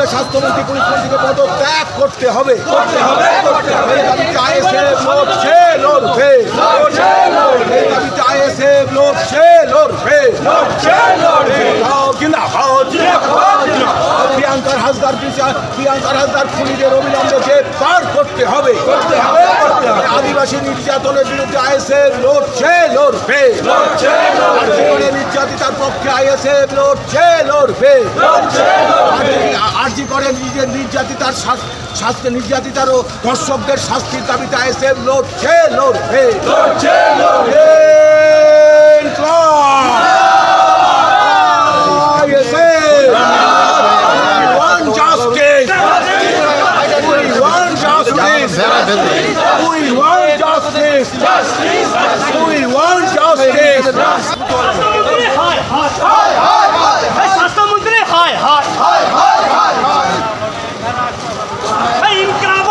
অবিলম্বে স্বাস্থ্যমন্ত্রী পুলিশ মন্ত্রীকে পদত্যাগ করতে হবে। এই দাবিতে আইএসএফ লড়ছে, লড়বে। এই দাবিতে আইএসএফ লড়ছে, লড়বে। প্রিয়াঙ্কার হাসদার খুনিদের অবিলম্বে গ্রেফতার করতে হবে। আদিবাসী নির্যাতনের বিরুদ্ধে আইএসএফ লড়ছে, লড়বে। নির্যাতিতার পক্ষে আইএসএফ লড়ছে, লড়বে। আর্জি করে নিজের নির্যাতিতার ও দর্শকদের শাস্তির দাবিতে আইএসএফ লড়ছে, লড়বে। স্বাস্থ্যমন্ত্রী হায় হায় ইনকলাব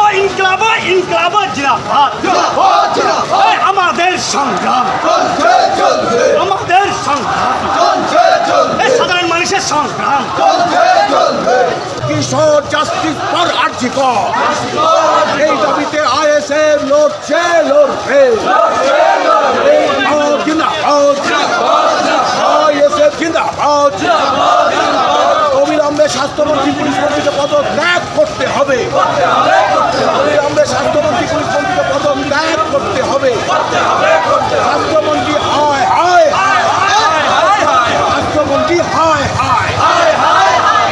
জিন্দাবাদ। আমাদের সংগ্রাম, সাধারণ মানুষের সংগ্রাম। কিশোর জাস্টিস ফর আরজি কর, এই দাবিতে আইএসএফ লড়ছে, লড়বে। অবিলম্বে স্বাস্থ্যমন্ত্রী পুলিশ মন্ত্রীকে পদত্যাগ করতে হবে। অবিলম্বে স্বাস্থ্যমন্ত্রী পুলিশ মন্ত্রীকে পদত্যাগ করতে হবে। স্বাস্থ্যমন্ত্রী হায় হায়, স্বাস্থ্যমন্ত্রী হায় হায়,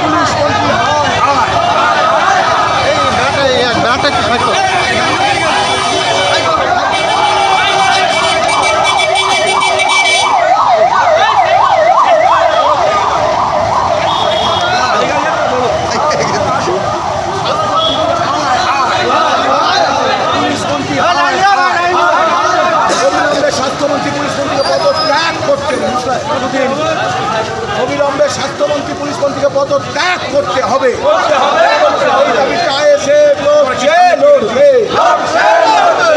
পুলিশ মন্ত্রী হায় হায়। অবিলম্বে স্বাস্থ্যমন্ত্রী পুলিশ মন্ত্রীকে পদত্যাগ করতে হবে। এই দাবিতে আইএসএফ লড়ছে, লড়বে।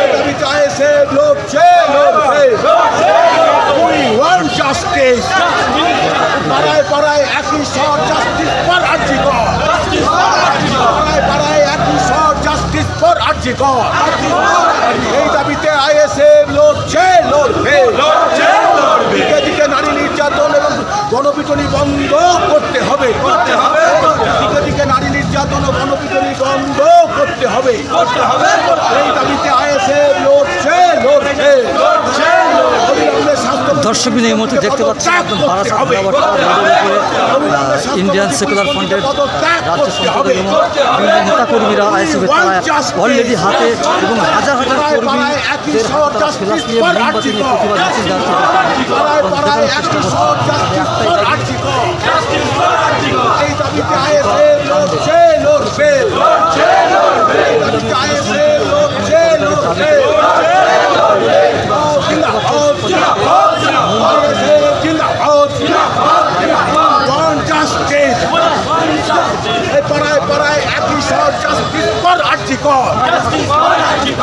এই দাবিতে আইএসএফ লড়ছে, লড়বে। We want justice. পাড়ায় পাড়ায় একই স্বর, জাস্টিস ফর আরজি কর। পাড়ায় পাড়ায় একই স্বর, জাস্টিস ফর আরজি কর। এই দাবিতে আইএসএফ লড়ছে, লড়বে। দিকে দিকে নারী নির্যাতন এবং গণপিটুনি বন্ধ করতে হবে। দিকে দিকে নারী নির্যাতন ও গণপিটুনি বন্ধ করতে হবে। এই দাবিতে আইএসএফ লড়ছে, লড়বে। দর্শকবিন এই মুহূর্তে দেখতে পাচ্ছেন একদম বারাসাত ইন্ডিয়ান সেকুলার ফ্রন্টের রাজ্য সম্পাদক এবং বিভিন্ন নেতাকর্মীরা আইএসএফের অলরেডি হাতে এবং হাজার হাজার কর্মীদের ফ্লাস নিয়ে মোমবাতি নিয়ে প্রতিবাদ মিছিল পাড়ায় পাড়ায় একই স্বর, জাস্টিস ফর আরজি কর।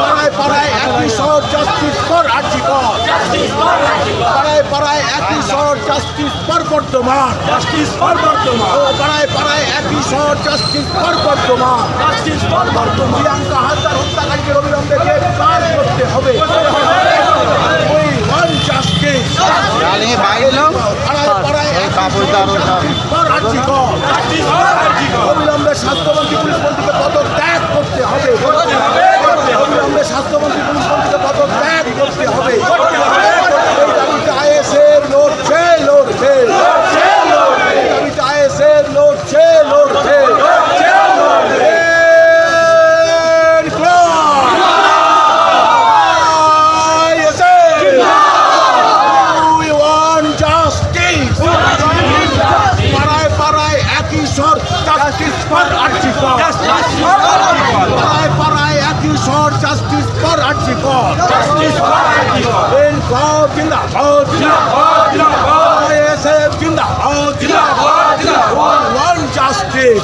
পাড়ায় পাড়ায় একই স্বর, জাস্টিস ফর আরজি কর। পাড়ায় পাড়ায় একই স্বর, জাস্টিস ফর বর্ধমান। পাড়ায় পাড়ায় একই স্বর, জাস্টিস ফর বর্ধমান। প্রিয়াঙ্কা হাসদার হত্যাকারীকে অবিলম্বে গ্রেফতার করতে হবে। We want justice. অবিলম্বে স্বাস্থ্যমন্ত্রী পুলিশ মন্ত্রীকে পদত্যাগ করতে হবে। অবিলম্বে স্বাস্থ্যমন্ত্রী পুলিশ মন্ত্রীকে পদত্যাগ করতে হবে। এই দাবিতে আইএসএফ লড়ছে, লড়বে। এই দাবিতে আইএসএফ লড়ছে, লড়বে। Justice for Arji Kor. পাড়ায় একই স্বর, জাস্টিস ফর আরজি কর। ইনকলাব জিন্দাবাদ, আইএসএফ জিন্দাবাদ। Want justice.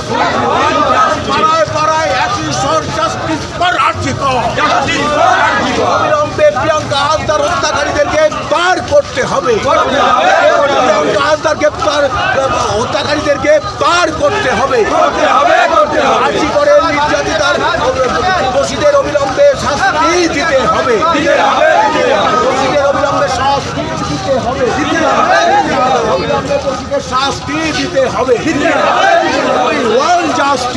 পাড়ায় পাড়ায় একই স্বর, জাস্টিস ফর আরজি কর। অবিলম্বে প্রিয়াঙ্কা হাসদার হত্যাকারীদের গ্রেফতার করতে হবে। প্রিয়াঙ্কা হাসদার হত্যাকারীদের গ্রেফতার করতে হবে।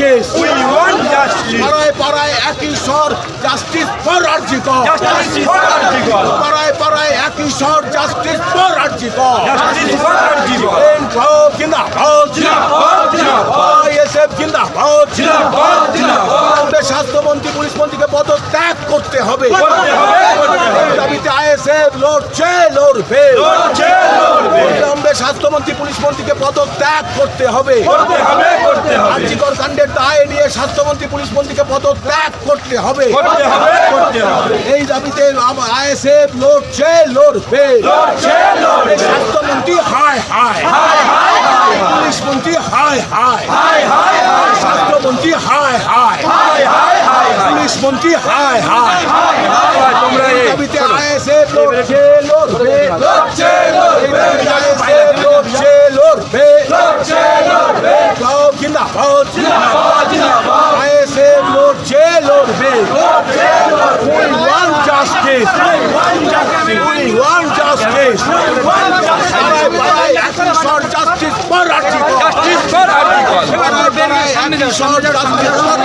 Justice We want justice. পাড়ায় পাড়ায় একই স্বর justice for RG Kar Justice for Article. পাড়ায় পাড়ায় একই স্বর justice for RG Kar Justice for Article. Inqilab জিন্দাবাদ জিন্দাবাদ, জিন্দাবাদ। আইএসএফ জিন্দাবাদ জিন্দাবাদ, জিন্দাবাদ। আমাদের স্বাস্থ্যমন্ত্রী পুলিশ মন্ত্রীকে পদত্যাগ করতে হবে করতে হবে, করতে হবে। এই দাবিতে আইএসএফ লড়ছে লড়বে লড়ছে, লড়বে। অবিলম্বে স্বাস্থ্যমন্ত্রী পুলিশ মন্ত্রীকে পদত্যাগ করতে হবে করতে হবে, করতে হবে। আর্জিকর কাণ্ডের দায় নিয়ে স্বাস্থ্যমন্ত্রী পুলিশ মন্ত্রীকে পদত্যাগ করতে হবে করতে হবে, করতে হবে। এই দাবিতে আইএসএফ লড়ছে লড়বে লড়ছে, লড়বে। স্বাস্থ্যমন্ত্রী হায় হায় পুলিশ মন্ত্রী হায় হায় হায়, হায়, হায়, স্বাস্থ্যমন্ত্রী হায় হায় হায়, হায়, হায়, হায়। পুলিশ মন্ত্রী হায় হায় হায়, হায়, তোমরা এই এই দাবিতে আইএসএফ লড়ছে লড়বে লড়ছে, এই লড়বে। দাবিতে আইএসএফ লড়ছে লড়বে লড়ছে, লড়বে। সব জিন্দাবাদ জিন্দাবাদ, জিন্দাবাদ। আইএসএফ লড়ছে লড়বে লড়ছে, লড়বে। We want justice. We want justice. পাড়ায় পাড়ায় একই স্বর justice for RG Kar. Justice for Article. পাড়ায় পাড়ায় একই স্বর justice for